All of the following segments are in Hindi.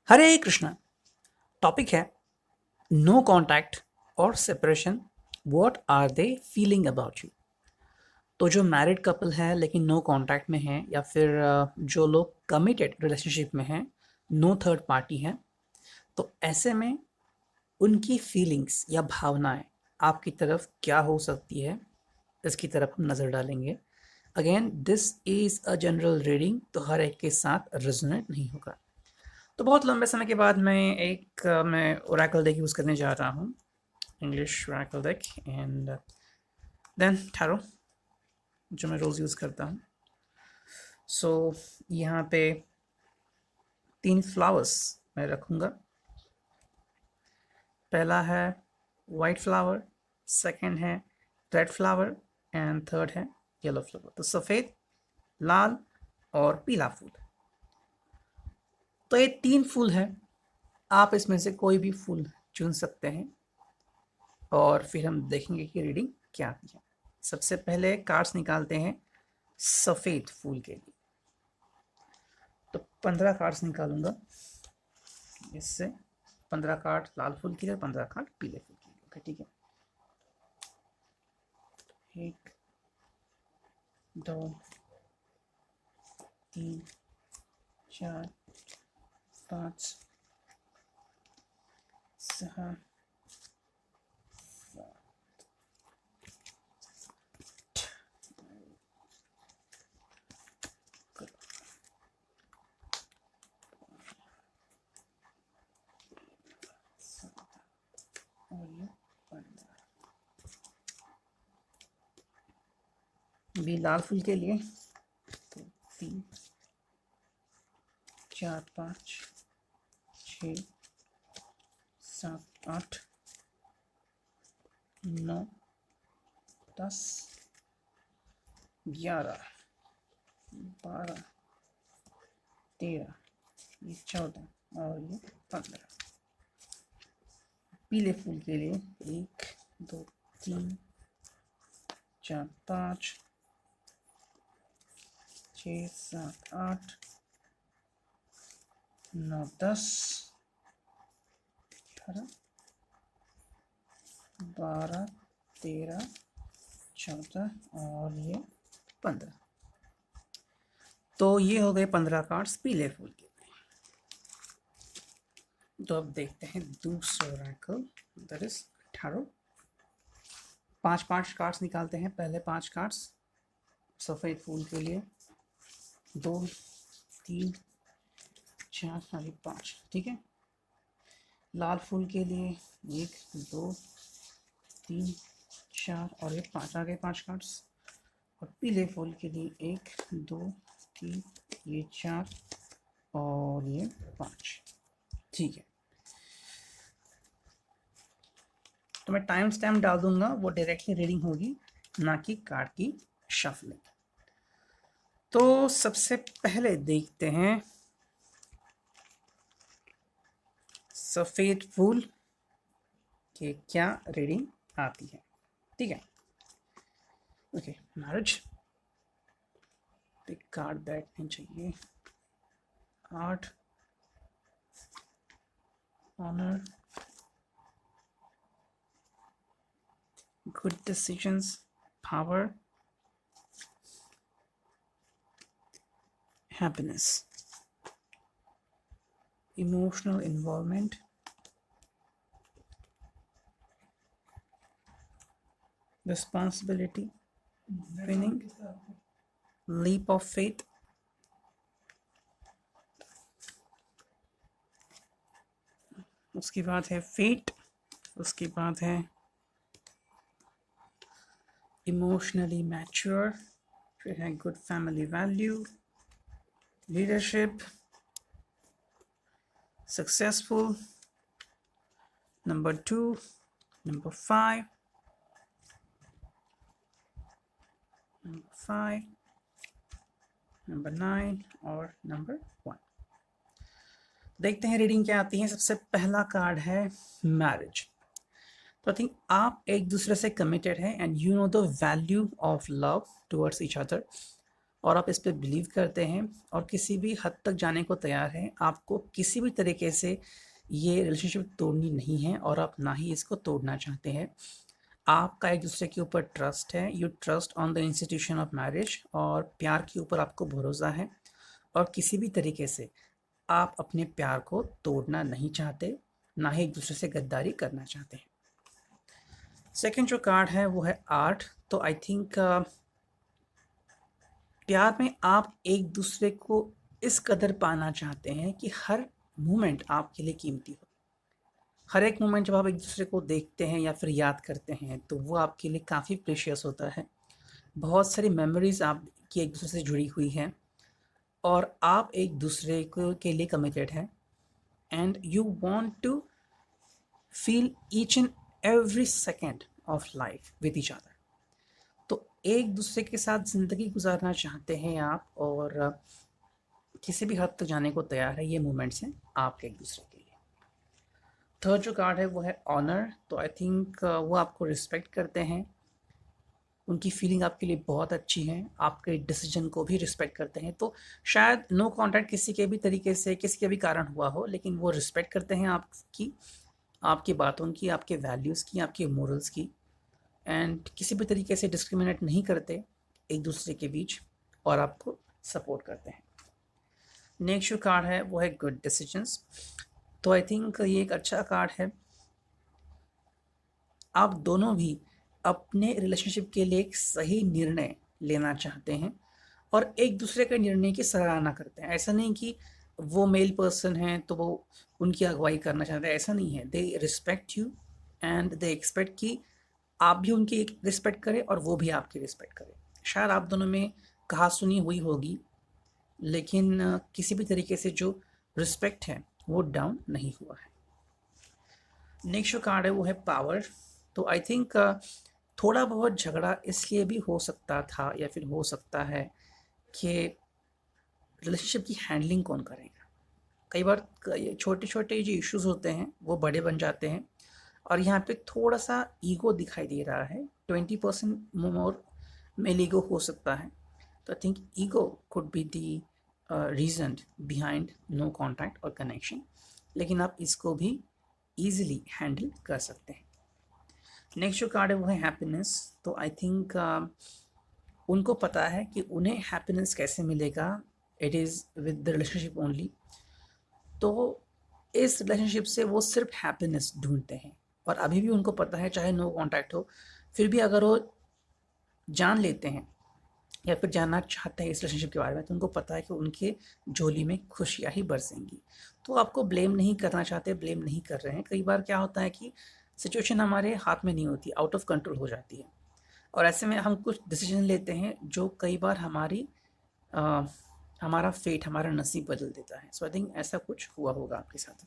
हरे कृष्णा। टॉपिक है नो कॉन्टैक्ट और separation, what are they feeling about you. तो जो मैरिड कपल है लेकिन नो कॉन्टैक्ट में है, या फिर जो लोग कमिटेड रिलेशनशिप में हैं, नो थर्ड पार्टी है, तो ऐसे में उनकी फीलिंग्स या भावनाएं आपकी तरफ क्या हो सकती है, इसकी तरफ हम नज़र डालेंगे। Again this is a general reading, तो हर एक के साथ रेजोनेट नहीं होगा। तो बहुत लंबे समय के बाद मैं ओरेकल डेक यूज़ करने जा रहा हूँ, English oracle deck and then tarot, जो मैं रोज़ यूज़ करता हूँ। सो यहाँ पे 3 फ्लावर्स मैं रखूँगा। पहला है वाइट फ्लावर, सेकंड है रेड फ्लावर एंड थर्ड है येलो फ्लावर। तो सफ़ेद, लाल और पीला फूल। तो ये 3 फूल है, आप इसमें से कोई भी फूल चुन सकते हैं और फिर हम देखेंगे कि रीडिंग क्या आती है। सबसे पहले कार्ड्स निकालते हैं सफ़ेद फूल के लिए। तो 15 कार्ड्स निकालूंगा इससे, 15 कार्ड लाल फूल के लिए, 15 कार्ड पीले फूल के लिए। ओके, ठीक है। 1 2 3 4 5 6 और ये 15 भी लाल फूल के लिए। तो 3 4 5 6 7 8 9 10 11 12 13 ये 14 और ये 15। पीले फूल के लिए 1 2 3 4 5 6 7 8 9 10 11 12 13 14 और ये 15। तो ये हो गए 15 कार्ड्स पीले फूल के। तो अब देखते हैं दूसरा Oracle, that is tarot. 5 cards निकालते हैं। पहले 5 कार्ड्स सफ़ेद फूल के लिए, 2 3 4 साढ़े 5, ठीक है। लाल फूल के लिए 1 2 3 4 और ये 5 आ गए 5 कार्ड्स। और पीले फूल के लिए 1 2 3 ये 4 और ये 5, ठीक है। तो मैं टाइम स्टैम्प डाल दूंगा, वो डायरेक्टली रीडिंग होगी, ना कि कार्ड की शफलिंग। तो सबसे पहले देखते हैं सफ़ेद फूल के क्या रीडिंग आती है, ठीक है। ओके, मैरिज पे कार्ड बैठने चाहिए। 8 honour, good decisions, power, happiness, emotional involvement, responsibility, winning, leap of faith, उसके बाद है फेट, उसके बाद है इमोशनली मैच्योर, फिर है good family value, leadership, successful, number 2, number 5, number 9 और नंबर 1। देखते हैं रीडिंग क्या आती है। सबसे पहला कार्ड है मैरिज। तो आई थिंक आप एक दूसरे से कमिटेड है and you know the value of love towards each other. और आप इस पे बिलीव करते हैं और किसी भी हद तक जाने को तैयार हैं। आपको किसी भी तरीके से ये रिलेशनशिप तोड़नी नहीं है और आप ना ही इसको तोड़ना चाहते हैं। आपका एक दूसरे के ऊपर ट्रस्ट है, you trust on the institution of marriage, और प्यार के ऊपर आपको भरोसा है और किसी भी तरीके से आप अपने प्यार को तोड़ना नहीं चाहते, ना ही एक दूसरे से गद्दारी करना चाहते हैं। सेकंड जो कार्ड है वो है 8। तो आई थिंक प्यार में आप एक दूसरे को इस कदर पाना चाहते हैं कि हर मोमेंट आपके लिए कीमती हो। हर एक मोमेंट जब आप एक दूसरे को देखते हैं या फिर याद करते हैं तो वो आपके लिए काफ़ी प्रेशियस होता है। बहुत सारी मेमोरीज आपकी एक दूसरे से जुड़ी हुई हैं और आप एक दूसरे को के लिए कमिटेड हैं and you want to feel each and every second of life with each other. तो एक दूसरे के साथ ज़िंदगी गुजारना चाहते हैं आप और किसी भी हद तक जाने को तैयार है। ये मोमेंट्स हैं आपके एक दूसरे के लिए। थर्ड जो कार्ड है वो है ऑनर। तो आई थिंक वो आपको रिस्पेक्ट करते हैं, उनकी फीलिंग आपके लिए बहुत अच्छी है, आपके डिसीजन को भी रिस्पेक्ट करते हैं। तो शायद नो कॉन्टैक्ट किसी के भी तरीके से, किसी के भी कारण हुआ हो, लेकिन वो रिस्पेक्ट करते हैं आपकी बातों की, आपके वैल्यूज़ की, आपके मोरल्स की, एंड किसी भी तरीके से डिस्क्रिमिनेट नहीं करते एक दूसरे के बीच और आपको सपोर्ट करते हैं। नेक्स्ट जो कार्ड है वो है गुड डिसीजंस। तो आई थिंक ये एक अच्छा कार्ड है। आप दोनों भी अपने रिलेशनशिप के लिए एक सही निर्णय लेना चाहते हैं और एक दूसरे के निर्णय की सराहना करते हैं। ऐसा नहीं कि वो मेल पर्सन हैं तो वो उनकी अगुवाई करना चाहते हैं, ऐसा नहीं है। They respect you and they expect कि आप भी उनकी रिस्पेक्ट करें और वो भी आपकी रिस्पेक्ट करें। शायद आप दोनों में कहा सुनी हुई होगी, लेकिन किसी भी तरीके से जो रिस्पेक्ट है वो डाउन नहीं हुआ है। नेक्स्ट जो कार्ड है वो है पावर। तो आई थिंक थोड़ा बहुत झगड़ा इसलिए भी हो सकता था या फिर हो सकता है कि रिलेशनशिप की हैंडलिंग कौन करेगा। कई बार छोटे छोटे जो इश्यूज होते हैं वो बड़े बन जाते हैं और यहाँ पे थोड़ा सा ईगो दिखाई दे रहा है। 20% मोर मेल ईगो हो सकता है। तो I think ego could be the reason behind no contact और कनेक्शन, लेकिन आप इसको भी ईजिली हैंडल कर सकते हैं। नेक्स्ट जो कार्ड है वो है हैप्पीनेस। तो आई थिंक उनको पता है कि उन्हें हैप्पीनेस कैसे मिलेगा, it is with the relationship only. तो इस रिलेशनशिप से वो सिर्फ हैप्पीनेस ढूंढते हैं और अभी भी उनको पता है चाहे नो कॉन्टैक्ट हो, फिर भी अगर वो जान लेते हैं या फिर जानना चाहते हैं इस रिलेशनशिप के बारे में, तो उनको पता है कि उनके झोली में खुशियाँ ही बरसेंगी। तो आपको ब्लेम नहीं करना चाहते, ब्लेम नहीं कर रहे हैं। कई बार क्या होता है कि सिचुएशन हमारे हाथ में नहीं होती, आउट ऑफ कंट्रोल हो जाती है और ऐसे में हम कुछ डिसीजन लेते हैं जो कई बार हमारा फेट, हमारा नसीब बदल देता है। सो आई थिंक ऐसा कुछ हुआ होगा आपके साथ।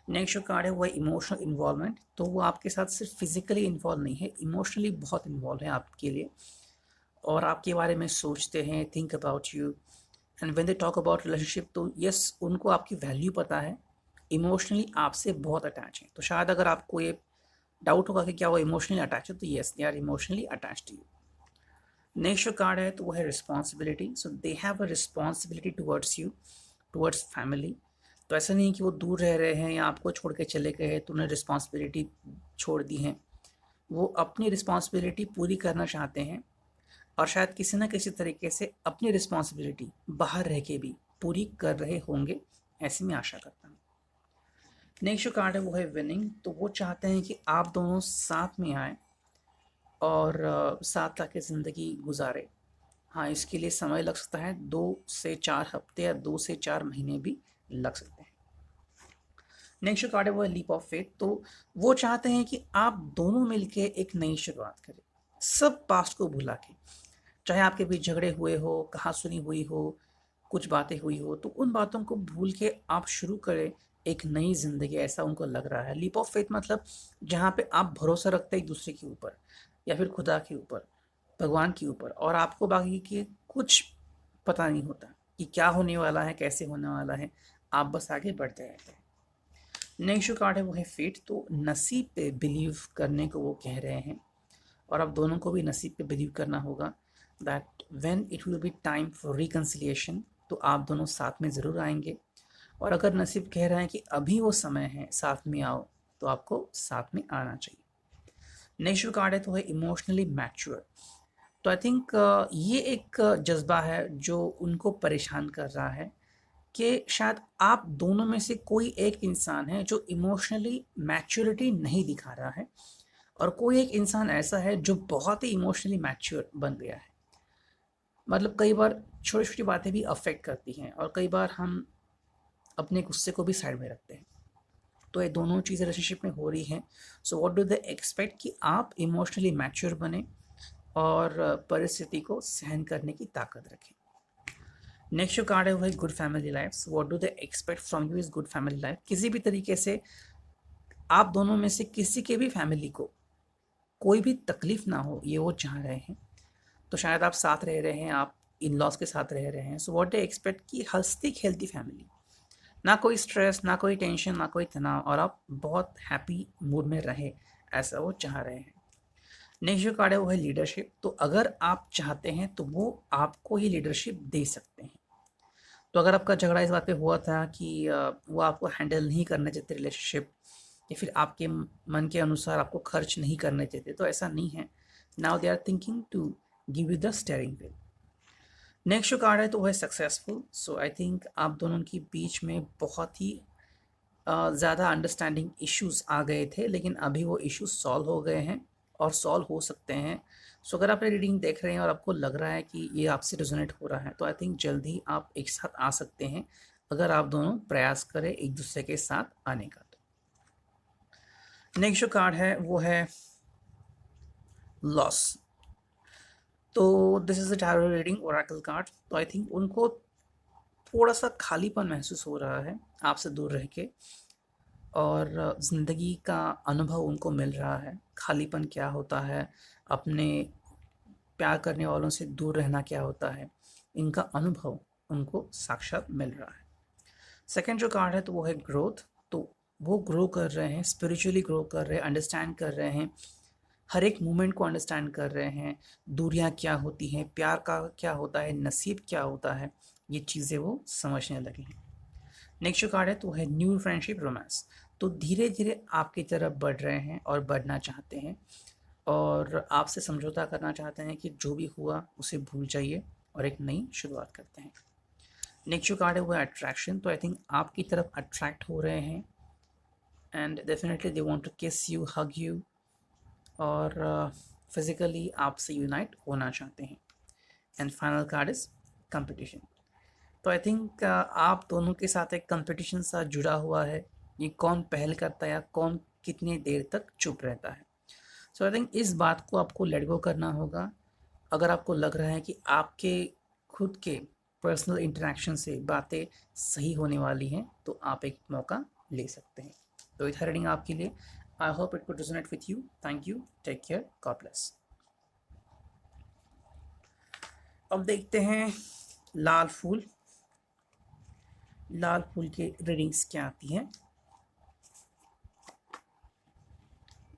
नेक्स्ट जो कार्ड है वो है इमोशनल इन्वॉल्वमेंट। तो वो आपके साथ सिर्फ फिजिकली इन्वॉल्व नहीं है, इमोशनली बहुत इन्वॉल्व है आपके लिए और आपके बारे में सोचते हैं, think about you. And when they talk about relationship, तो यस, उनको आपकी वैल्यू पता है, इमोशनली आपसे बहुत अटैच है। तो शायद अगर आपको ये डाउट होगा कि क्या वो इमोशनली अटैच है, तो yes, they are emotionally attach to you. Next जो कार्ड है तो वो है responsibility. So they have a responsibility towards you, towards family. तो ऐसा नहीं कि वो दूर रह रहे हैं या आपको छोड़ के चले गए हैं तो उन्हें रिस्पॉन्सिबिलिटी छोड़ दी है। वो अपनी रिस्पॉन्सिबिलिटी पूरी करना चाहते हैं और शायद किसी ना किसी तरीके से अपनी रिस्पॉन्सिबिलिटी बाहर रह के भी पूरी कर रहे होंगे, ऐसी मैं आशा करता हूँ। नेक्स्ट जो कार्ड है वो है विनिंग। तो वो चाहते हैं कि आप दोनों साथ में आए और साथ आके ज़िंदगी गुजारे। हाँ, इसके लिए समय लग सकता है, 2 से 4 हफ्ते या 2 से 4 महीने भी लग सकते हैं। नेक्स्ट जो कार्ड है वो है लीप ऑफ फेथ। तो वो चाहते हैं कि आप दोनों मिलके एक नई शुरुआत करें, सब पास्ट को भुला के। चाहे आपके बीच झगड़े हुए हो, कहा सुनी हुई हो, कुछ बातें हुई हो, तो उन बातों को भूल के आप शुरू करें एक नई ज़िंदगी, ऐसा उनको लग रहा है। लीप ऑफ फेथ मतलब जहाँ पे आप भरोसा रखते हैं एक दूसरे के ऊपर या फिर खुदा के ऊपर, भगवान के ऊपर, और आपको बाकी के कुछ पता नहीं होता कि क्या होने वाला है, कैसे होने वाला है, आप बस आगे बढ़ते रहते हैं। नेक्स्ट जो कार्ड है वो है फेट। तो नसीब पे बिलीव करने को वो कह रहे हैं और अब दोनों को भी नसीब पे बिलीव करना होगा। That when it will be time for reconciliation, तो आप दोनों साथ में ज़रूर आएंगे। और अगर नसीब कह रहा है कि अभी वो समय है साथ में आओ, तो आपको साथ में आना चाहिए। नेक्स्ट जो कार्ड है तो है इमोशनली मैच्योर। तो आई थिंक ये एक जज्बा है जो उनको परेशान कर रहा है कि शायद आप दोनों में से कोई एक इंसान है जो इमोशनली मैच्योरिटी नहीं दिखा रहा है, और कोई एक इंसान ऐसा है जो बहुत ही इमोशनली मैच्योर बन गया है। मतलब कई बार छोटी छोटी बातें भी अफेक्ट करती हैं, और कई बार हम अपने गुस्से को भी साइड में रखते हैं। तो ये दोनों चीज़ें रिलेशनशिप में हो रही हैं। So what do they expect कि आप इमोशनली मैच्योर बने और परिस्थिति को सहन करने की ताकत रखें। नेक्स्ट जो कार्ड है वो है good family life. What do they expect from you is good family life. किसी भी तरीके से आप दोनों में से किसी के भी फैमिली को कोई भी तकलीफ ना हो, ये वो चाह रहे हैं। तो शायद आप साथ रह रहे हैं, आप इन लॉज के साथ रह रहे हैं। सो व्हाट डे एक्सपेक्ट कि हंसती खेलती फैमिली, ना कोई स्ट्रेस, ना कोई टेंशन, ना कोई तनाव, और आप बहुत हैप्पी मूड में रहे, ऐसा वो चाह रहे हैं। नेक्स्ट जो कार्ड है वो है लीडरशिप। तो अगर आप चाहते हैं तो वो आपको ही लीडरशिप दे सकते हैं। तो अगर आपका झगड़ा इस बात पे हुआ था कि वो आपको हैंडल नहीं करना चाहते रिलेशनशिप, या फिर आपके मन के अनुसार आपको खर्च नहीं करने चाहते, तो ऐसा नहीं है। Now they are thinking to give you the steering wheel. Next जो कार्ड है तो वो है सक्सेसफुल। सो आई थिंक आप दोनों के बीच में बहुत ही ज़्यादा अंडरस्टैंडिंग इश्यूज आ गए थे, लेकिन अभी वो इश्यूज सॉल्व हो गए हैं और सॉल्व हो सकते हैं। सो अगर आप ये रीडिंग देख रहे हैं और आपको लग रहा है कि ये आपसे रेजोनेट हो रहा है, तो आई थिंक जल्द ही आप एक साथ आ सकते हैं, अगर आप दोनों प्रयास करें एक दूसरे के साथ आने का। तो नेक्स्ट जो कार्ड है वो है लॉस। तो this is the tarot reading Oracle card. तो आई थिंक उनको थोड़ा सा खालीपन महसूस हो रहा है आपसे दूर रह के, और ज़िंदगी का अनुभव उनको मिल रहा है। खालीपन क्या होता है, अपने प्यार करने वालों से दूर रहना क्या होता है, इनका अनुभव उनको साक्षात मिल रहा है। सेकंड जो कार्ड है तो वो है ग्रोथ। तो वो ग्रो कर रहे हैं, स्पिरिचुअली ग्रो कर रहे हैं, अंडरस्टैंड कर रहे हैं, हर एक मोमेंट को अंडरस्टैंड कर रहे हैं। दूरियां क्या होती हैं, प्यार का क्या होता है, नसीब क्या होता है, ये चीज़ें वो समझने लगे हैं। नेक्स्ट जो कार्ड है तो है न्यू फ्रेंडशिप रोमांस। तो धीरे धीरे आपकी तरफ बढ़ रहे हैं और बढ़ना चाहते हैं, और आपसे समझौता करना चाहते हैं कि जो भी हुआ उसे भूल जाइए और एक नई शुरुआत करते हैं। नेक्स्ट जो कार्ड है वो है अट्रैक्शन। तो आई थिंक आपकी तरफ अट्रैक्ट हो रहे हैं, and definitely they want to kiss you, hug you, और फिजिकली आपसे यूनाइट होना चाहते हैं। And final card is competition. तो आई थिंक आप दोनों के साथ एक कंपटीशन सा जुड़ा हुआ है, ये कौन पहल करता है या कौन कितनी देर तक चुप रहता है। सो आई थिंक इस बात को आपको लेट गो करना होगा। अगर आपको लग रहा है कि आपके खुद के पर्सनल इंटरेक्शन से बातें सही होने वाली हैं, तो आप एक मौका ले सकते हैं। तो इधर रीडिंग आपके लिए। I hope it could resonate with you. Thank you, take care, God bless. अब देखते हैं लाल फूल। लाल फूल की रीडिंग्स क्या आती हैं।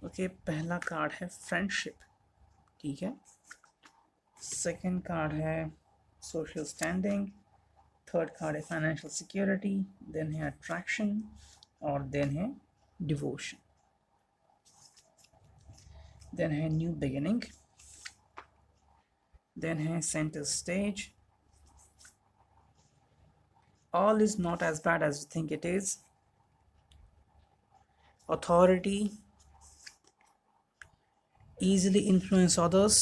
ओके, पहला कार्ड है फ्रेंडशिप, ठीक है। सेकंड कार्ड है सोशल स्टैंडिंग। थर्ड कार्ड है फाइनेंशियल सिक्योरिटी। देन है अट्रैक्शन, और देन है डिवोशन। देन है न्यू बिगिनिंग। देन है centre stage. All is not as bad as you think it is. Authority, easily influence others,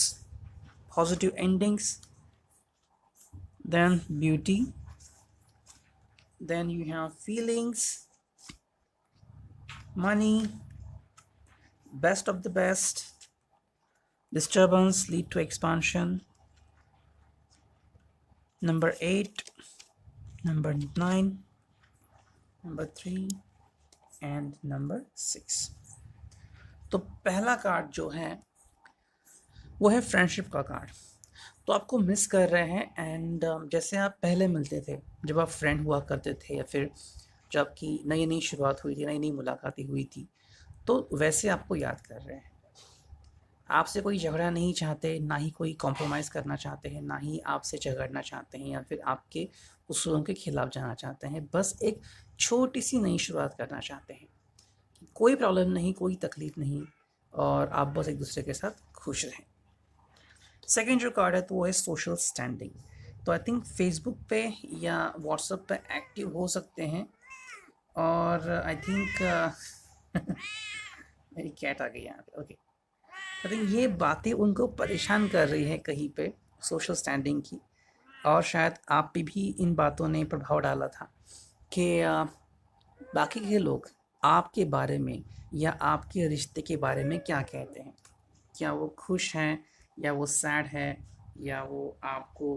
positive endings, then beauty, then you have feelings, money, best of the best, disturbance lead to expansion, number 8, number 9, number 3 and number 6। तो पहला कार्ड जो है वो है फ्रेंडशिप का कार्ड। तो आपको मिस कर रहे हैं, एंड जैसे आप पहले मिलते थे, जब आप फ्रेंड हुआ करते थे, या फिर जब आपकी नई नई शुरुआत हुई थी, नई नई मुलाकातें हुई थी, तो वैसे आपको याद कर रहे हैं। आपसे कोई झगड़ा नहीं चाहते, ना ही कोई कॉम्प्रोमाइज़ करना चाहते हैं, ना ही आपसे झगड़ना चाहते हैं या फिर आपके उसूलों के खिलाफ जाना चाहते हैं। बस एक छोटी-सी नई शुरुआत करना चाहते हैं। कोई प्रॉब्लम नहीं, कोई तकलीफ़ नहीं और आप बस एक-दूसरे के साथ खुश रहें। सेकंड जो कार्ड है तो वो है सोशल स्टैंडिंग। तो आई थिंक फेसबुक पे या व्हाट्सएप पे एक्टिव हो सकते हैं और आई थिंक मेरी कैट आ गई यहाँ पे, ओके। आई थिंक ये बातें उनको परेशान कर रही है कहीं पे, सोशल स्टैंडिंग की। और शायद आप पे भी इन बातों ने प्रभाव डाला था कि बाकी के लोग आपके बारे में या आपके रिश्ते के बारे में क्या कहते हैं। क्या वो खुश हैं या वो सैड है या वो आपको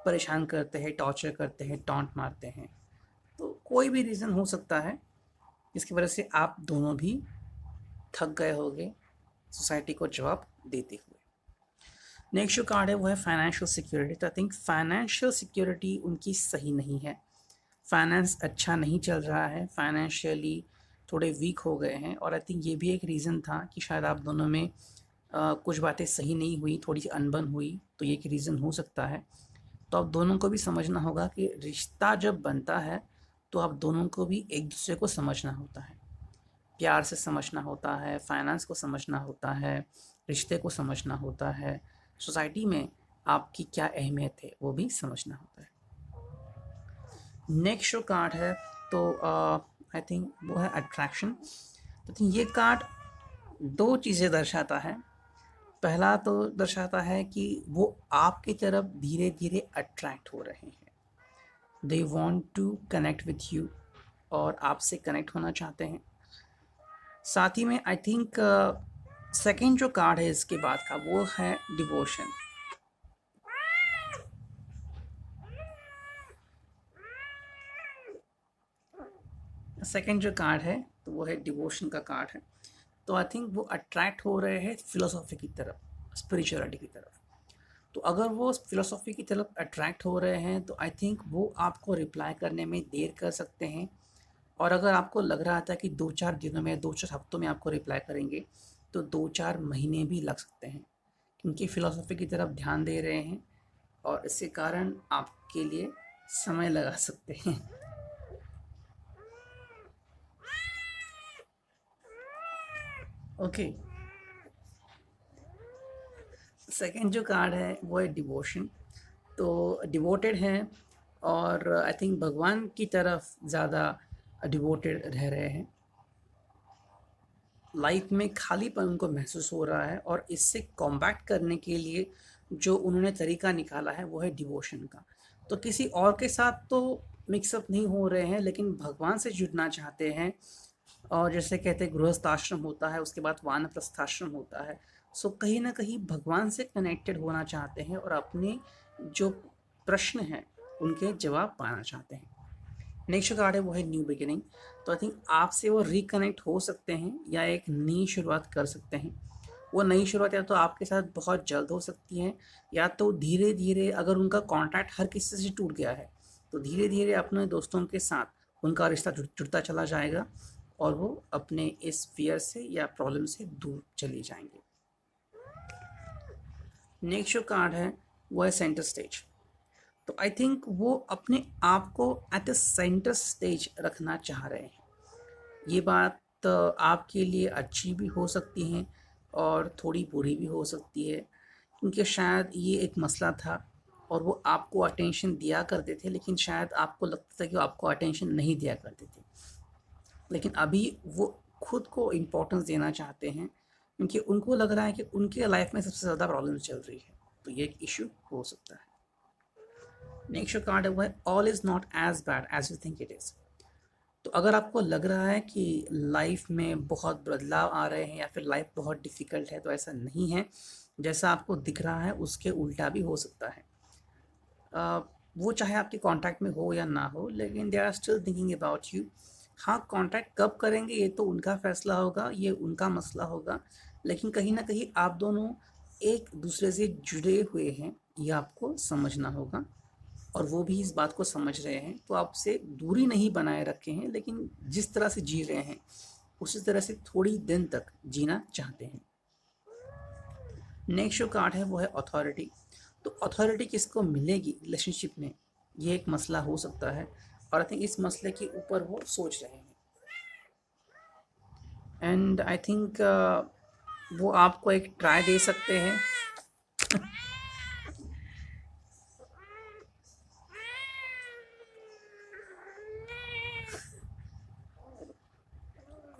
परेशान करते हैं, टॉर्चर करते हैं, टॉन्ट मारते हैं। तो कोई भी रीज़न हो सकता है जिसकी वजह से आप दोनों भी थक गए होंगे सोसाइटी को जवाब देते हुए। नेक्स्ट जो कार्ड है वो है फाइनेंशियल सिक्योरिटी। तो आई थिंक फाइनेंशियल सिक्योरिटी उनकी सही नहीं है। फाइनेंस अच्छा नहीं चल रहा है, फाइनेंशियली थोड़े वीक हो गए हैं और आई थिंक ये भी एक रीज़न था कि शायद आप दोनों में कुछ बातें सही नहीं हुई, थोड़ी सी अनबन हुई, तो ये एक रीज़न हो सकता है। तो आप दोनों को भी समझना होगा कि रिश्ता जब बनता है तो आप दोनों को भी एक दूसरे को समझना होता है, प्यार से समझना होता है, फाइनेंस को समझना होता है, रिश्ते को समझना होता है, सोसाइटी में आपकी क्या अहमियत है वो भी समझना होता है। नेक्स्ट जो कार्ड है तो आई थिंक वो है अट्रैक्शन। तो थिंक ये कार्ड दो चीज़ें दर्शाता है। पहला तो दर्शाता है कि वो आपकी तरफ धीरे धीरे अट्रैक्ट हो रहे हैं, they want to connect with you और आपसे कनेक्ट होना चाहते हैं। साथ ही में आई थिंक सेकेंड जो कार्ड है इसके बाद का वो है डिवोशन। सेकेंड जो कार्ड है तो वो है डिवोशन का कार्ड है। तो आई थिंक वो अट्रैक्ट हो रहे हैं फिलोसॉफी की तरफ, स्पिरिचुअलिटी की तरफ। तो अगर वो फिलोसॉफी की तरफ अट्रैक्ट हो रहे हैं तो आई थिंक वो आपको रिप्लाई करने में देर कर सकते हैं। और अगर आपको लग रहा था कि 2-4 दिनों में, 2-4 हफ्तों में आपको रिप्लाई करेंगे, तो 2-4 महीने भी लग सकते हैं, क्योंकि फ़िलॉसफ़ी की तरफ ध्यान दे रहे हैं और इसके कारण आपके लिए समय लगा सकते हैं। ओके, सेकंड जो कार्ड है वो है डिवोशन। तो डिवोटेड हैं और आई थिंक भगवान की तरफ ज़्यादा डिवोटेड रह रहे हैं। लाइफ में खालीपन उनको महसूस हो रहा है और इससे कॉम्बैट करने के लिए जो उन्होंने तरीका निकाला है वो है डिवोशन का। तो किसी और के साथ तो मिक्सअप नहीं हो रहे हैं, लेकिन भगवान से जुड़ना चाहते हैं। और जैसे कहते हैं गृहस्थ आश्रम होता है, उसके बाद वानप्रस्थाश्रम होता है। सो कहीं ना कहीं भगवान से कनेक्टेड होना चाहते हैं और अपने जो प्रश्न हैं उनके जवाब पाना चाहते हैं। नेक्स्ट कार्ड है वो है न्यू बिगिनिंग। तो आई थिंक आपसे वो रिकनेक्ट हो सकते हैं या एक नई शुरुआत कर सकते हैं। वो नई शुरुआत या तो आपके साथ बहुत जल्द हो सकती है या तो धीरे धीरे, अगर उनका कॉन्टैक्ट हर किसी से टूट गया है तो धीरे धीरे अपने दोस्तों के साथ उनका रिश्ता जुड़ता चला जाएगा और वो अपने इस फियर से या प्रॉब्लम से दूर चले जाएंगे। नेक्स्ट जो कार्ड है वो है सेंटर स्टेज। तो आई थिंक वो अपने आप को एट द सेंटर स्टेज रखना चाह रहे हैं। ये बात आपके लिए अच्छी भी हो सकती है और थोड़ी बुरी भी हो सकती है, क्योंकि शायद ये एक मसला था और वो आपको अटेंशन दिया करते थे, लेकिन शायद आपको लगता था कि वो आपको अटेंशन नहीं दिया करते थे। लेकिन अभी वो खुद को इम्पोर्टेंस देना चाहते हैं, क्योंकि उनको लग रहा है कि उनके लाइफ में सबसे ज़्यादा प्रॉब्लम चल रही है। तो ये एक इशू हो सकता है। नेक्स्ट कार्ड है वो है all is not as bad as you think it is. तो अगर आपको लग रहा है कि लाइफ में बहुत बदलाव आ रहे हैं या फिर लाइफ बहुत डिफ़िकल्ट है, तो ऐसा नहीं है। जैसा आपको दिख रहा है उसके उल्टा भी हो सकता है। वो चाहे आपके कांटेक्ट में हो या ना हो, लेकिन they are still thinking about you. हाँ, कांटेक्ट कब करेंगे ये तो उनका फ़ैसला होगा, ये उनका मसला होगा, लेकिन कहीं ना कहीं आप दोनों एक दूसरे से जुड़े हुए हैं, ये आपको समझना होगा और वो भी इस बात को समझ रहे हैं। तो आपसे दूरी नहीं बनाए रखे हैं, लेकिन जिस तरह से जी रहे हैं उसी तरह से थोड़ी दिन तक जीना चाहते हैं। नेक्स्ट जो कार्ड है वो है अथॉरिटी। तो अथॉरिटी किसको मिलेगी रिलेशनशिप में, ये एक मसला हो सकता है, और आई थिंक इस मसले के ऊपर वो सोच रहे हैं। एंड आई थिंक वो आपको एक ट्राई दे सकते हैं।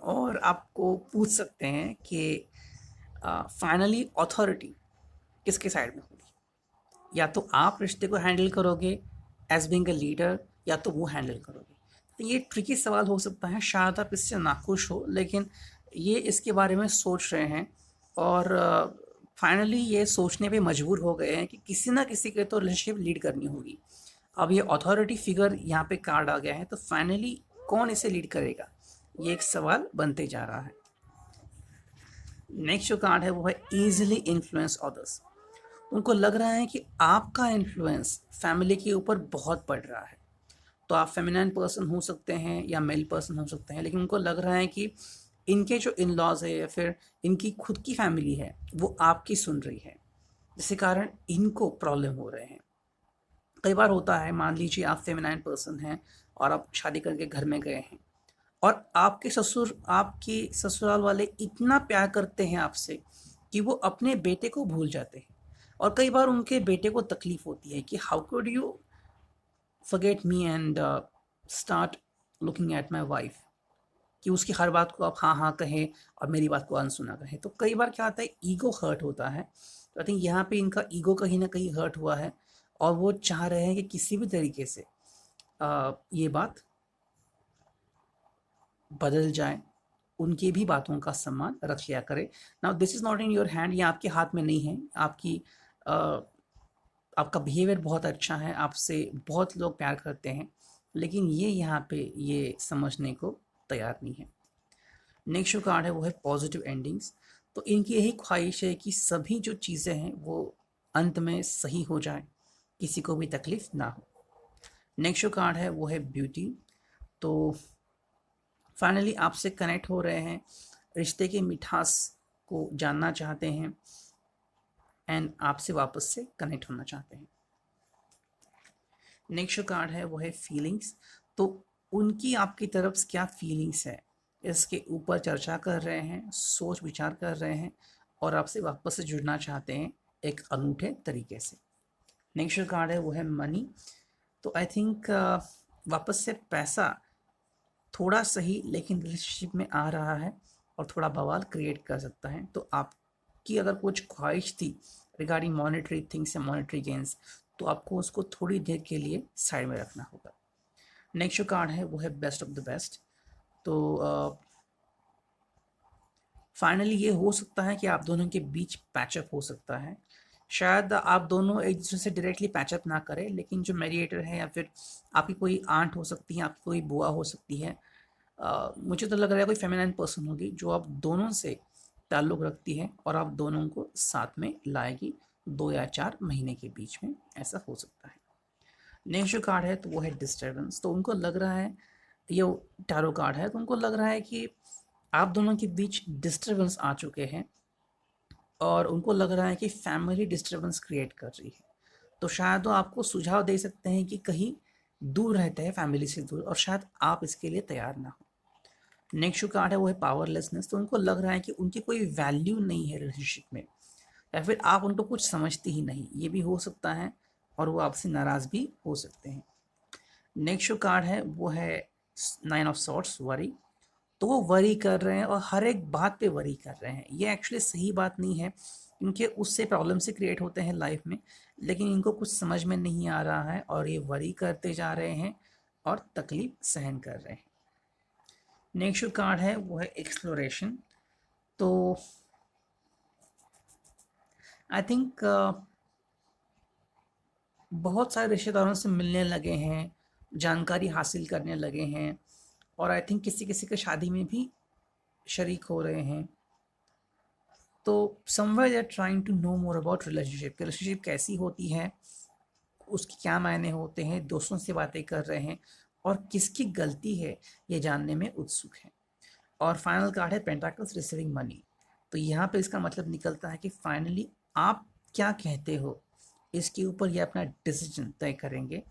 और आपको पूछ सकते हैं कि फाइनली अथॉरिटी किसके साइड में होगी, या तो आप रिश्ते को हैंडल करोगे एज बिंग अ लीडर, या तो वो हैंडल करोगे। तो ये ट्रिकी सवाल हो सकता है, शायद आप इससे नाखुश हो, लेकिन ये इसके बारे में सोच रहे हैं और फाइनली ये सोचने पे मजबूर हो गए हैं कि किसी ना किसी के तो रिलेशनशिप लीड करनी होगी। अब ये अथॉरिटी फिगर यहाँ पे कार्ड आ गया है, तो फाइनली कौन इसे लीड करेगा, ये एक सवाल बनते जा रहा है। नेक्स्ट जो कार्ड है वो है ईजिली इन्फ्लुएंस अदर्स। उनको लग रहा है कि आपका इन्फ्लुएंस फैमिली के ऊपर बहुत पड़ रहा है। तो आप फेमिनाइन पर्सन हो सकते हैं या मेल पर्सन हो सकते हैं, लेकिन उनको लग रहा है कि इनके जो इन लॉज है या फिर इनकी खुद की फैमिली है वो आपकी सुन रही है, जिसके कारण इनको प्रॉब्लम हो रहे हैं। कई बार होता है, मान लीजिए आप फेमिनाइन पर्सन हैं और आप शादी करके घर में गए हैं, और आपके ससुराल वाले इतना प्यार करते हैं आपसे कि वो अपने बेटे को भूल जाते हैं। और कई बार उनके बेटे को तकलीफ होती है कि how could you forget me and start looking at my wife, कि उसकी हर बात को आप हाँ हाँ कहें और मेरी बात को अनसुना कहें। तो कई बार क्या होता है, ईगो हर्ट होता है। तो आई थिंक यहाँ पे इनका ईगो कहीं ना कहीं हर्ट हुआ है, और वो चाह रहे हैं कि किसी भी तरीके से ये बात बदल जाए, उनकी भी बातों का सम्मान रख लिया करे। Now this is not in your hand, ये आपके हाथ में नहीं है। आपका बिहेवियर बहुत अच्छा है, आपसे बहुत लोग प्यार करते हैं, लेकिन ये यहाँ पे ये समझने को तैयार नहीं है। नेक्स्ट जो कार्ड है वो है पॉजिटिव एंडिंग्स। तो इनकी यही ख्वाहिश है कि सभी जो चीज़ें हैं वो अंत में सही हो जाए, किसी को भी तकलीफ ना हो। नेक्स्ट जो कार्ड है वो है ब्यूटी। तो फाइनली आपसे कनेक्ट हो रहे हैं, रिश्ते की मिठास को जानना चाहते हैं, एंड आपसे वापस से कनेक्ट होना चाहते हैं। नेक्स्ट जो कार्ड है वो है फीलिंग्स। तो उनकी आपकी तरफ से क्या फीलिंग्स है, इसके ऊपर चर्चा कर रहे हैं, सोच विचार कर रहे हैं, और आपसे वापस से जुड़ना चाहते हैं एक अनूठे तरीके से। नेक्स्ट जो कार्ड है वो है मनी। तो आई थिंक वापस से पैसा थोड़ा सही लेकिन रिलेशनशिप में आ रहा है और थोड़ा बवाल क्रिएट कर सकता है। तो आपकी अगर कुछ ख्वाहिश थी रिगार्डिंग मॉनेटरी थिंग्स या मॉनेटरी गेंस, तो आपको उसको थोड़ी देर के लिए साइड में रखना होगा। नेक्स्ट जो कार्ड है वो है बेस्ट ऑफ द बेस्ट। तो फाइनली ये हो सकता है कि आप दोनों के बीच पैचअप हो सकता है। शायद आप दोनों एक दूसरे से डायरेक्टली पैचअप ना करें, लेकिन जो मेडिएटर है या फिर आपकी कोई आंट हो सकती है, आपकी कोई बुआ हो सकती है, मुझे तो लग रहा है कोई फेमिनाइन पर्सन होगी जो आप दोनों से ताल्लुक़ रखती है और आप दोनों को साथ में लाएगी 2 या 4 महीने के बीच में, ऐसा हो सकता है। नेक्स्ट जो कार्ड है तो वो है डिस्टर्बेंस। तो उनको लग रहा है, ये टैरो कार्ड है, तो उनको लग रहा है कि आप दोनों के बीच डिस्टर्बेंस आ चुके हैं, और उनको लग रहा है कि फैमिली डिस्टर्बेंस क्रिएट कर रही है। तो शायद वो आपको सुझाव दे सकते हैं कि कहीं दूर रहते हैं फैमिली से दूर, और शायद आप इसके लिए तैयार ना हो। नेक्स्ट जो कार्ड है वो है पावरलेसनेस। तो उनको लग रहा है कि उनकी कोई वैल्यू नहीं है रिलेशनशिप में, या फिर आप उनको कुछ समझती ही नहीं, ये भी हो सकता है, और वो आपसे नाराज़ भी हो सकते हैं। नेक्स्ट जो कार्ड है वो है 9 ऑफ सॉर्ट्स, वरी। तो वो वरी कर रहे हैं और हर एक बात पे वरी कर रहे हैं। ये एक्चुअली सही बात नहीं है, क्योंकि उससे प्रॉब्लम से क्रिएट होते हैं लाइफ में, लेकिन इनको कुछ समझ में नहीं आ रहा है और ये वरी करते जा रहे हैं और तकलीफ सहन कर रहे हैं। नेक्स्ट जो कार्ड है वो है एक्सप्लोरेशन। तो आई थिंक बहुत सारे रिश्तेदारों से मिलने लगे हैं, जानकारी हासिल करने लगे हैं, और आई थिंक किसी किसी के शादी में भी शरीक हो रहे हैं। तो somewhere they are trying to know more about relationship, relationship कैसी होती है, उसके क्या मायने होते हैं, दोस्तों से बातें कर रहे हैं, और किसकी गलती है ये जानने में उत्सुक हैं। और फाइनल कार्ड है पेंटाकल्स रिसीविंग मनी। तो यहाँ पे इसका मतलब निकलता है कि फाइनली आप क्या कहते हो इसके ऊपर ये अपना डिसीजन तय करेंगे।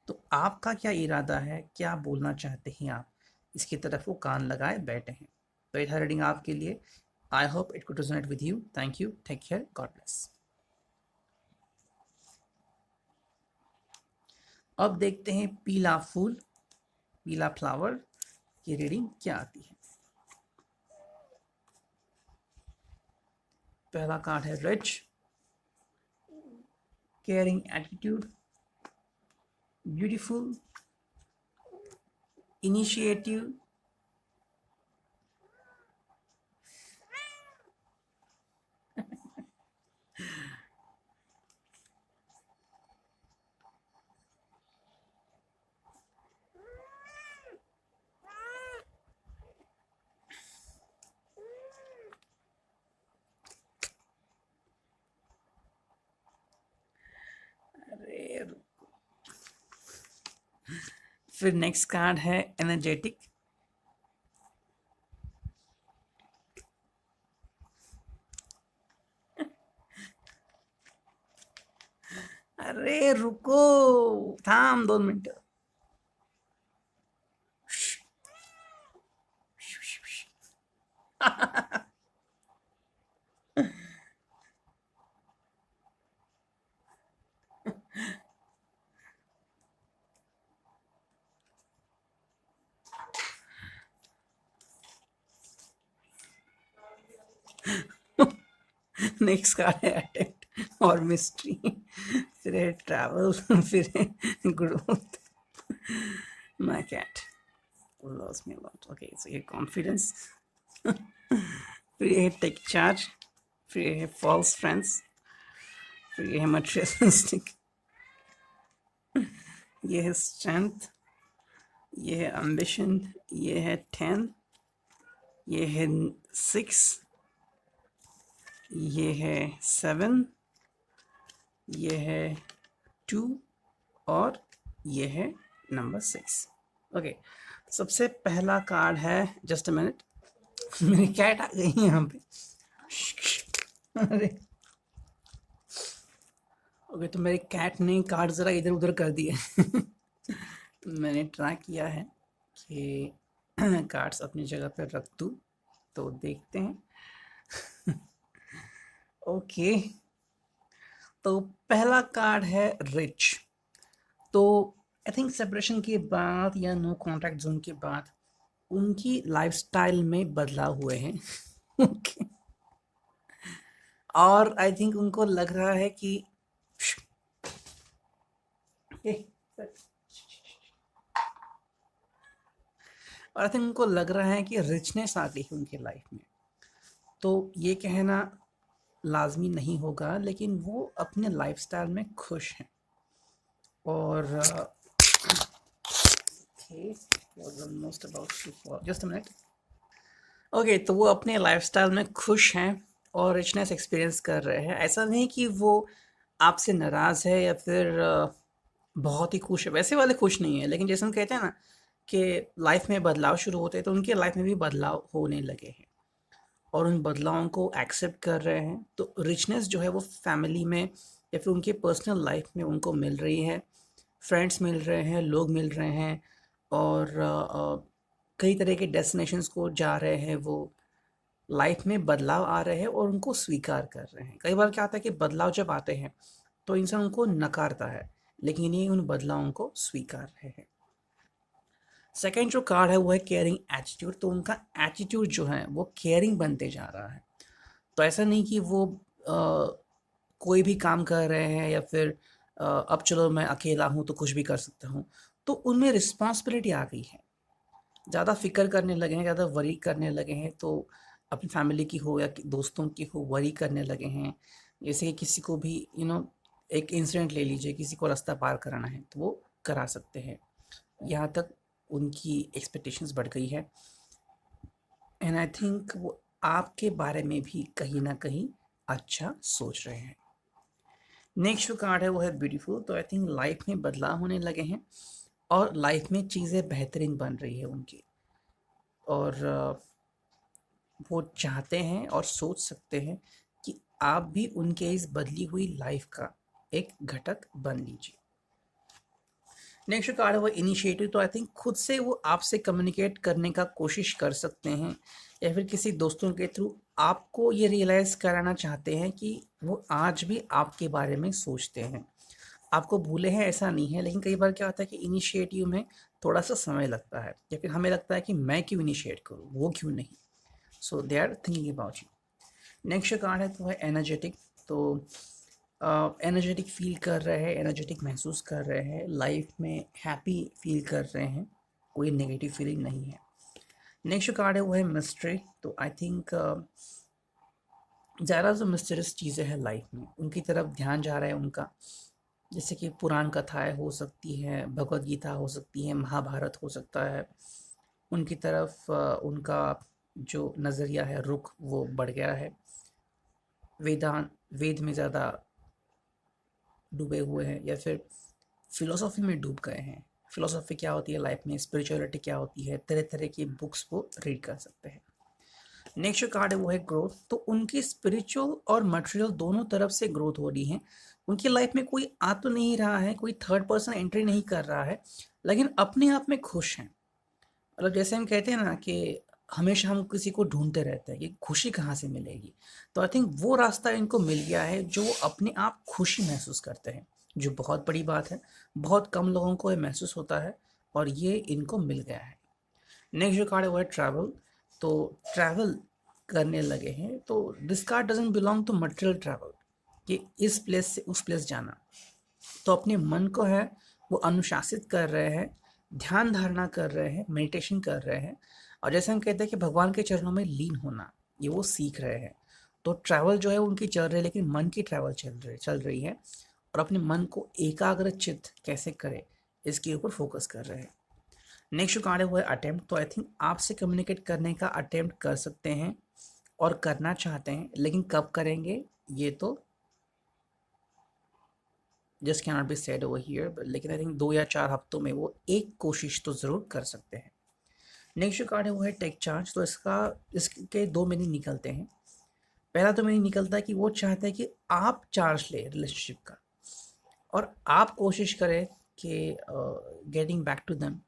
तो आपका क्या इरादा है, क्या बोलना चाहते हैं आप, इसकी तरफ वो कान लगाए बैठे हैं। तो ये था रीडिंग आपके लिए। I hope it could resonate with you. Thank you, take care, God bless. अब देखते हैं पीला फूल, पीला फ्लावर की रीडिंग क्या आती है। पहला कार्ड है rich, caring attitude, beautiful, initiative, फिर नेक्स्ट कार्ड है एनर्जेटिक, अरे रुको, थाम 2 मिनट। नेक्स्ट कार्ड है अटेम्प्ट और मिस्ट्री, फिर है ट्रैवल, फिर है growth. My cat loves me a lot. Okay, so ये कॉन्फिडेंस, फिर ये है टेक चार्ज, फिर ये है फॉल्स फ्रेंड्स, फिर ये है मटेरियलिस्टिक, ये है स्ट्रेंथ, ये है एम्बिशन, ये है 10, ये है 6, ये है 7, ये है 2 और ये है नंबर 6। ओके, सबसे पहला कार्ड है, जस्ट अ मिनट, मेरी कैट आ गई है यहाँ पे। अरे ओके, तो मेरी कैट ने कार्ड ज़रा इधर उधर कर दिए। मैंने ट्राई किया है कि कार्ड्स अपनी जगह पर रख दूँ, तो देखते हैं। ओके, तो पहला कार्ड है रिच। तो आई थिंक सेपरेशन के बाद या नो कॉन्टैक्ट जोन के बाद उनकी लाइफस्टाइल में बदलाव हुए हैं। ओके, और आई थिंक उनको लग रहा है कि और आई थिंक उनको लग रहा है कि रिचनेस आ गई है उनके लाइफ में। तो ये कहना लाजमी नहीं होगा, लेकिन वो अपने लाइफस्टाइल में खुश हैं। और जस्ट अ मिनट। ओके, तो वो अपने लाइफस्टाइल में खुश हैं और रिचनेस एक्सपीरियंस कर रहे हैं। ऐसा नहीं कि वो आपसे नाराज़ है या फिर बहुत ही खुश है, वैसे वाले खुश नहीं है। लेकिन जैसे हम कहते हैं ना कि लाइफ में बदलाव शुरू होते हैं, तो उनके लाइफ में भी बदलाव होने लगे हैं और उन बदलावों को एक्सेप्ट कर रहे हैं। तो रिचनेस जो है वो फैमिली में या फिर उनके पर्सनल लाइफ में उनको मिल रही है, फ्रेंड्स मिल रहे हैं, लोग मिल रहे हैं, और कई तरह के डेस्टिनेशंस को जा रहे हैं। वो लाइफ में बदलाव आ रहे हैं और उनको स्वीकार कर रहे हैं। कई बार क्या होता है कि बदलाव जब आते हैं तो इंसान उनको नकारता है, लेकिन ये उन बदलावों को स्वीकार रहे हैं। सेकंड जो कार्ड है वो है केयरिंग एटीट्यूड। तो उनका एटीट्यूड जो है वो केयरिंग बनते जा रहा है। तो ऐसा नहीं कि वो कोई भी काम कर रहे हैं या फिर अब चलो मैं अकेला हूँ तो कुछ भी कर सकता हूँ। तो उनमें रिस्पॉन्सिबिलिटी आ गई है, ज़्यादा फिक्र करने लगे हैं, ज़्यादा वरी करने लगे हैं। तो अपनी फैमिली की हो या दोस्तों की हो, वरी करने लगे हैं। जैसे कि किसी को भी एक इंसिडेंट ले लीजिए, किसी को रास्ता पार कराना है तो वो करा सकते हैं। यहाँ तक उनकी एक्सपेक्टेशंस बढ़ गई है। एंड आई थिंक वो आपके बारे में भी कहीं ना कहीं अच्छा सोच रहे हैं। नेक्स्ट जो कार्ड है वो है ब्यूटीफुल। तो आई थिंक लाइफ में बदलाव होने लगे हैं और लाइफ में चीज़ें बेहतरीन बन रही है उनकी। और वो चाहते हैं और सोच सकते हैं कि आप भी उनके इस बदली हुई लाइफ का एक घटक बन लीजिए। नेक्स्ट कार्ड है वो इनिशिएटिव। तो आई थिंक खुद से वो आपसे कम्युनिकेट करने का कोशिश कर सकते हैं, या फिर किसी दोस्तों के थ्रू आपको ये रियलाइज़ कराना चाहते हैं कि वो आज भी आपके बारे में सोचते हैं, आपको भूले हैं ऐसा नहीं है। लेकिन कई बार क्या होता है कि इनिशिएटिव में थोड़ा सा समय लगता है, या फिर हमें लगता है कि मैं क्यों इनिशिएट करूँ, वो क्यों नहीं। So they are thinking about you. Next card है तो है एनर्जेटिक। तो एनर्जेटिक फील कर रहे हैं, एनर्जेटिक महसूस कर रहे हैं, लाइफ में हैप्पी फील कर रहे हैं, कोई नेगेटिव फीलिंग नहीं है। नेक्स्ट कार्ड है वो है मिस्ट्री। तो आई थिंक ज़्यादा जो मिस्टीरियस चीज़ें हैं लाइफ में उनकी तरफ ध्यान जा रहा है उनका, जैसे कि पुराण कथाएं हो सकती हैं, भगवत गीता हो सकती है, महाभारत हो सकता है, उनकी तरफ उनका जो नज़रिया है, रुख वो बढ़ गया है। वेद में ज़्यादा डूबे हुए हैं, या फिर फिलोसॉफी में डूब गए हैं। फिलोसॉफी क्या होती है लाइफ में, स्पिरिचुअलिटी क्या होती है, तरह तरह की बुक्स वो रीड कर सकते हैं। नेक्स्ट कार्ड है वो है ग्रोथ। तो उनकी स्पिरिचुअल और मटेरियल दोनों तरफ से ग्रोथ हो रही है। उनकी लाइफ में कोई आ तो नहीं रहा है, कोई थर्ड पर्सन एंट्री नहीं कर रहा है, लेकिन अपने आप में खुश हैं। मतलब जैसे हम कहते हैं ना कि हमेशा हम किसी को ढूंढते रहते हैं कि खुशी कहाँ से मिलेगी, तो आई थिंक वो रास्ता इनको मिल गया है जो वो अपने आप खुशी महसूस करते हैं, जो बहुत बड़ी बात है। बहुत कम लोगों को ये महसूस होता है, और ये इनको मिल गया है। नेक्स्ट जो कार्ड है वो है ट्रैवल। तो ट्रैवल करने लगे हैं। तो this card doesn't belong to material travel, कि इस प्लेस से उस प्लेस जाना। तो अपने मन को है वो अनुशासित कर रहे हैं, ध्यान धारणा कर रहे हैं, मेडिटेशन कर रहे हैं, और जैसे हम कहते हैं कि भगवान के चरणों में लीन होना, ये वो सीख रहे हैं। तो ट्रैवल जो है उनकी चल रही है, लेकिन मन की ट्रैवल चल रही है, और अपने मन को एकाग्रचित्त कैसे करें इसके ऊपर फोकस कर रहे हैं। नेक्स्ट जो कार्ड है वो है अटेम्प्ट। तो आई थिंक आपसे कम्युनिकेट करने का अटेम्प्ट कर सकते हैं और करना चाहते हैं, लेकिन कब करेंगे ये तो just can not be said over here. लेकिन आई थिंक 2 या 4 हफ्तों में वो एक कोशिश तो ज़रूर कर सकते हैं। नेक्स्ट जो कार्ड है वो है टेक चार्ज। तो इसके 2 मीनिंग निकलते हैं। पहला तो मीनिंग निकलता है कि वो चाहते हैं कि आप चार्ज ले रिलेशनशिप का, और आप कोशिश करें कि गेटिंग बैक टू देम।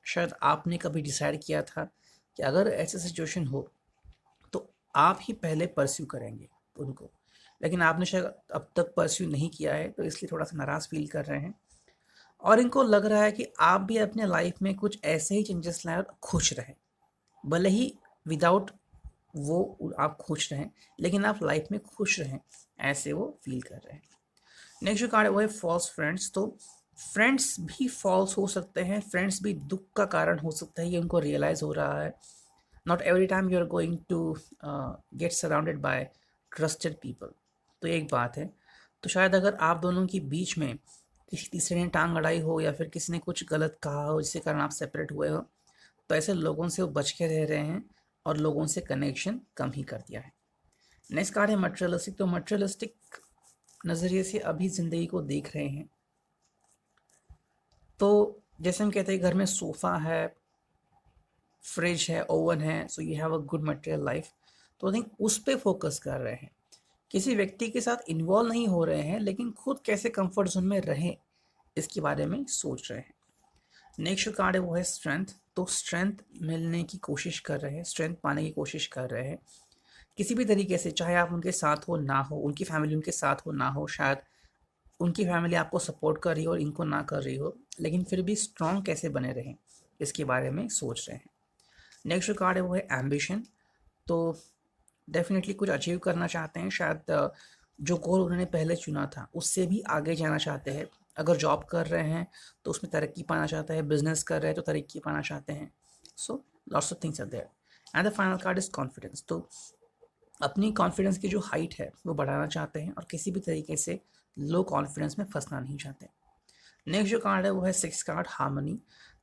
शायद आपने कभी डिसाइड किया था कि अगर ऐसा सिचुएशन हो तो आप ही पहले परस्यू करेंगे उनको, लेकिन आपने शायद अब तक परस्यू नहीं किया है, तो इसलिए थोड़ा सा नाराज़ फील कर रहे हैं। और इनको लग रहा है कि आप भी अपने लाइफ में कुछ ऐसे ही चेंजेस लाएं और खुश रहें, भले ही विदाउट वो आप खुश रहें, लेकिन आप लाइफ में खुश रहें, ऐसे वो फील कर रहे हैं। नेक्स्ट जो कार्ड है वो है फॉल्स फ्रेंड्स। तो फ्रेंड्स भी फॉल्स हो सकते हैं, फ्रेंड्स भी दुख का कारण हो सकता है, ये उनको रियलाइज़ हो रहा है। Not every time you are going to get surrounded by trusted people. तो एक बात है। तो शायद अगर आप दोनों के बीच में किसी तीसरे ने टांग अड़ाई हो, या फिर किसी ने कुछ गलत कहा हो जिसके कारण आप सेपरेट हुए हो, तो ऐसे लोगों से वो बच के रह रहे हैं, और लोगों से कनेक्शन कम ही कर दिया है। नेक्स्ट कार्ड है मटेरियलिस्टिक। तो मटेरियलिस्टिक नज़रिए से अभी ज़िंदगी को देख रहे हैं। तो जैसे हम कहते हैं घर में सोफ़ा है, फ्रिज है, ओवन है, so you have a good material life. तो आई थिंक उस पर फोकस कर रहे हैं, किसी व्यक्ति के साथ इन्वॉल्व नहीं हो रहे हैं, लेकिन खुद कैसे कंफर्ट जोन में रहें इसके बारे में सोच रहे हैं। नेक्स्ट कार्ड है वो है स्ट्रेंथ। तो स्ट्रेंथ मिलने की कोशिश कर रहे हैं, स्ट्रेंथ पाने की कोशिश कर रहे हैं किसी भी तरीके से, चाहे आप उनके साथ हो ना हो, उनकी फैमिली उनके साथ हो ना हो, शायद उनकी फैमिली आपको सपोर्ट कर रही हो और इनको ना कर रही हो, लेकिन फिर भी स्ट्रॉन्ग कैसे बने रहें इसके बारे में सोच रहे हैं। नेक्स्ट कार्ड है वो है एम्बिशन। तो डेफिनेटली कुछ अचीव करना चाहते हैं, शायद जो गोल उन्होंने पहले चुना था उससे भी आगे जाना चाहते हैं। अगर जॉब कर रहे हैं तो उसमें तरक्की पाना चाहते हैं, बिजनेस कर रहे हैं तो तरक्की पाना चाहते हैं। So lots of things are there. And the final card is confidence. तो अपनी कॉन्फिडेंस की जो हाइट है वो बढ़ाना चाहते हैं, और किसी भी तरीके से लो कॉन्फिडेंस में फंसना नहीं चाहते। नेक्स्ट जो कार्ड है वो है 6 कार्ड हार्मनी।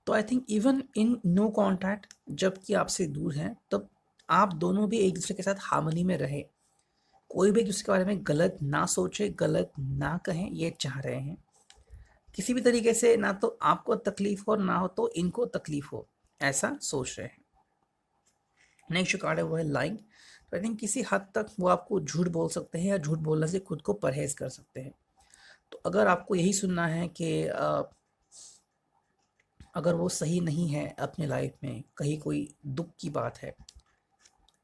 तो I think even in no contact, जबकि आपसे दूर हैं, तब आप दोनों भी एक दूसरे के साथ हार्मनी में रहे, कोई भी एक दूसरे के बारे में गलत ना सोचे, गलत ना कहें, ये चाह रहे हैं। किसी भी तरीके से ना तो आपको तकलीफ हो, ना हो तो इनको तकलीफ हो, ऐसा सोच रहे हैं। नेक्स्ट जो कार्ड है वो है लाइंग। तो आई थिंक किसी हद तक वो आपको झूठ बोल सकते हैं या झूठ बोलने से खुद को परहेज़ कर सकते हैं। तो अगर आपको यही सुनना है कि अगर वो सही नहीं है अपने लाइफ में, कहीं कोई दुख की बात है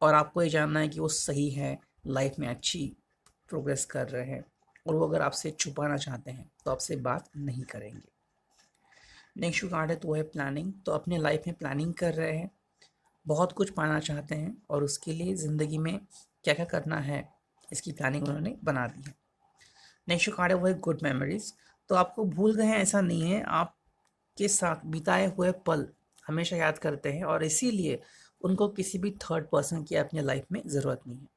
और आपको ये जानना है कि वो सही है, लाइफ में अच्छी प्रोग्रेस कर रहे हैं और वो अगर आपसे छुपाना चाहते हैं तो आपसे बात नहीं करेंगे। नेक्स्ट जो कार्ड है तो वो है प्लानिंग। तो अपने लाइफ में प्लानिंग कर रहे हैं, बहुत कुछ पाना चाहते हैं और उसके लिए ज़िंदगी में क्या क्या करना है इसकी प्लानिंग उन्होंने बना दी है। नेक्स्ट जो कार्ड है वो है गुड मेमोरीज। तो आपको भूल गए हैं ऐसा नहीं है, आपके साथ बिताए हुए पल हमेशा याद करते हैं और इसीलिए उनको किसी भी थर्ड पर्सन की अपने लाइफ में ज़रूरत नहीं है।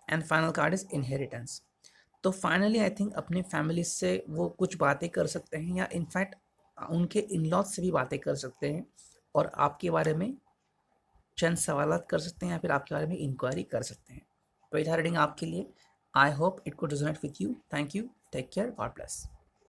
And final card is inheritance. तो फाइनली आई थिंक अपने फैमिली से वो कुछ बातें कर सकते हैं या इनफैक्ट उनके इन लॉज से भी बातें कर सकते हैं और आपके बारे में चंद सवालात कर सकते हैं या फिर आपके बारे में इंक्वायरी कर सकते हैं। तो ये था रीडिंग आपके लिए। I hope it could resonate with you. Thank you, take care, God bless.